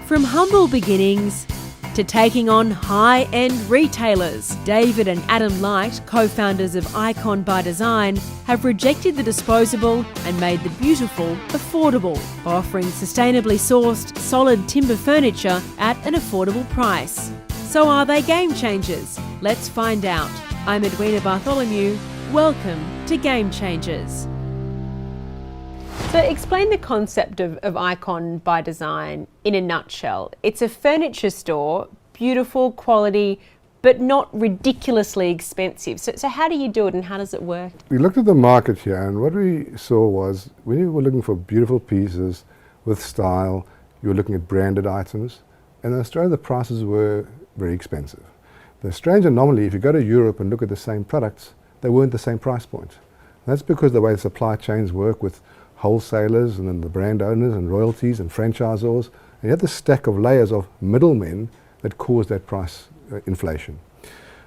From humble beginnings to taking on high-end retailers, David and Adam Light, co-founders of IconByDesign, have rejected the disposable and made the beautiful affordable, offering sustainably sourced, solid timber furniture at an affordable price. So are they game changers? Let's find out. I'm Edwina Bartholomew. Welcome to Game Changers. So explain the concept of IconByDesign in a nutshell. It's a furniture store, beautiful quality, but not ridiculously expensive. So how do you do it and how does it work? We looked at the market here, and what we saw was when you were looking for beautiful pieces with style, you were looking at branded items, and in Australia the prices were very expensive. The strange anomaly, if you go to Europe and look at the same products, they weren't the same price point. And that's because the way the supply chains work with wholesalers and then the brand owners and royalties and franchisors, and you have this stack of layers of middlemen that cause that price inflation.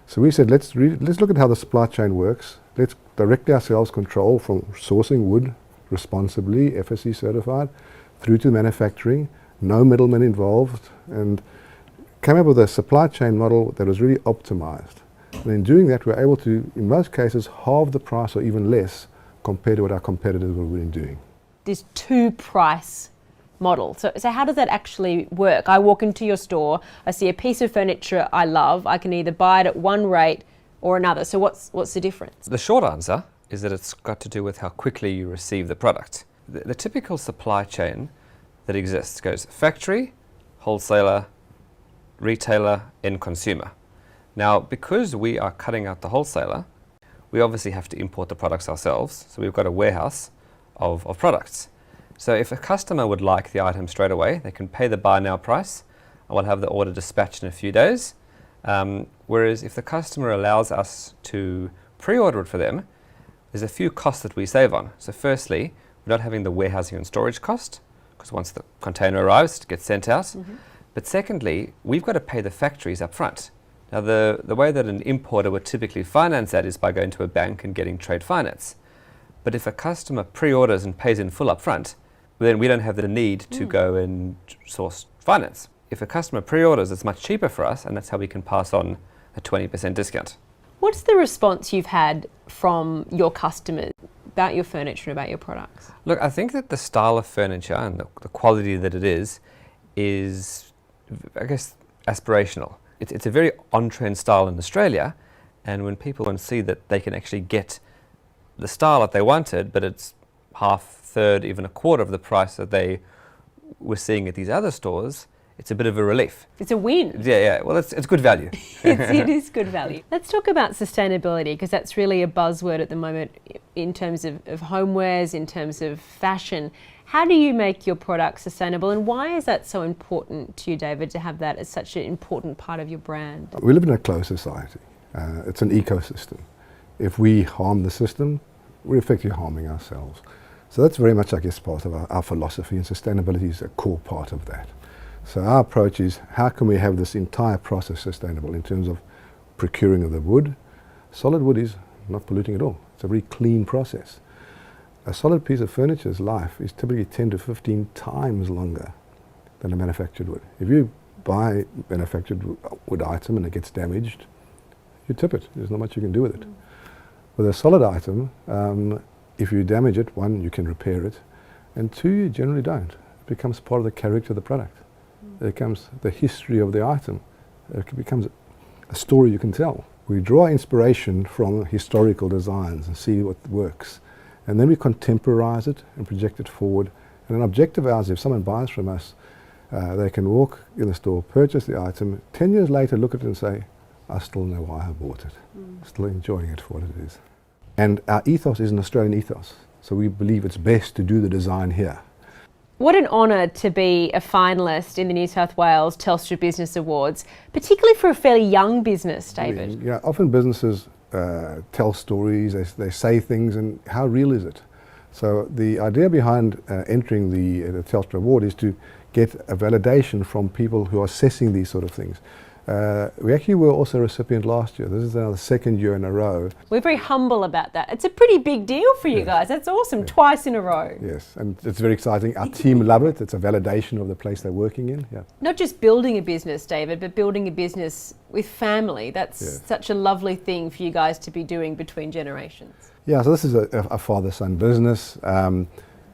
So we said, let's look at how the supply chain works. Let's directly ourselves control from sourcing wood responsibly, FSC certified, through to manufacturing, no middlemen involved, and came up with a supply chain model that was really optimized. And in doing that, we're able to, in most cases, halve the price or even less compared to what our competitors were really doing. This two-price model. So how does that actually work? I walk into your store, I see a piece of furniture I love, I can either buy it at one rate or another. So what's the difference? The short answer is that it's got to do with how quickly you receive the product. The typical supply chain that exists goes factory, wholesaler, retailer, end consumer. Now, because we are cutting out the wholesaler, we obviously have to import the products ourselves. So we've got a warehouse of products. So if a customer would like the item straight away, they can pay the buy now price and we'll have the order dispatched in a few days. Whereas if the customer allows us to pre-order it for them, there's a few costs that we save on. So firstly, we're not having the warehousing and storage cost, because once the container arrives, it gets sent out. Mm-hmm. But secondly, we've got to pay the factories up front. Now, the way that an importer would typically finance that is by going to a bank and getting trade finance. But if a customer pre-orders and pays in full up front, then we don't have the need to go and source finance. If a customer pre-orders, it's much cheaper for us, and that's how we can pass on a 20% discount. What's the response you've had from your customers about your furniture and about your products? Look, I think that the style of furniture and the quality that it is, I guess, aspirational. It's a very on-trend style in Australia, and when people can see that they can actually get the style that they wanted, but it's half, third, even a quarter of the price that they were seeing at these other stores, it's a bit of a relief. It's a win. Yeah. Well, it's good value. It is good value. Let's talk about sustainability, because that's really a buzzword at the moment in terms of homewares, in terms of fashion. How do you make your products sustainable, and why is that so important to you, David, to have that as such an important part of your brand? We live in a closed society. It's an ecosystem. If we harm the system, we're effectively harming ourselves. So that's very much, I guess, part of our philosophy, and sustainability is a core part of that. So our approach is, how can we have this entire process sustainable in terms of procuring of the wood? Solid wood is not polluting at all. It's a very clean process. A solid piece of furniture's life is typically 10 to 15 times longer than a manufactured wood. If you buy a manufactured wood item and it gets damaged, you tip it. There's not much you can do with it. With a solid item, if you damage it, one, you can repair it, and two, you generally don't. It becomes part of the character of the product. It becomes the history of the item. It becomes a story you can tell. We draw inspiration from historical designs and see what works. And then we contemporize it and project it forward. And an objective of ours, if someone buys from us, they can walk in the store, purchase the item, 10 years later look at it and say, I still know why I bought it. Still enjoying it for what it is. And our ethos is an Australian ethos. So we believe it's best to do the design here. What an honour to be a finalist in the New South Wales Telstra Business Awards, particularly for a fairly young business, David. Yeah, often businesses tell stories, they say things, and how real is it? So the idea behind entering the Telstra Award is to get a validation from people who are assessing these sort of things. We actually were also a recipient last year. This is now the second year in a row. We're very humble about that. It's a pretty big deal for you guys. That's awesome. Twice in a row. Yes, and it's very exciting. Our team love it. It's a validation of the place they're working in. Yeah. Not just building a business, David, but building a business with family. That's such a lovely thing for you guys to be doing between generations. Yeah, so this is a father-son business.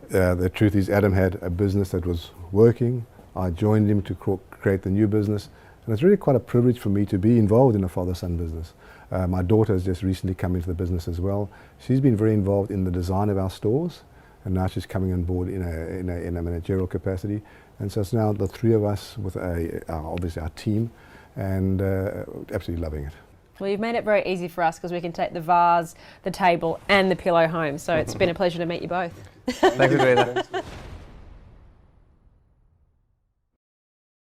The truth is Adam had a business that was working. I joined him to create the new business. And it's really quite a privilege for me to be involved in a father-son business. My daughter has just recently come into the business as well. She's been very involved in the design of our stores, and now she's coming on board in a managerial capacity. And so it's now the three of us with obviously our team, and absolutely loving it. Well, you've made it very easy for us because we can take the vase, the table and the pillow home. So it's been a pleasure to meet you both. Thank you, Greta.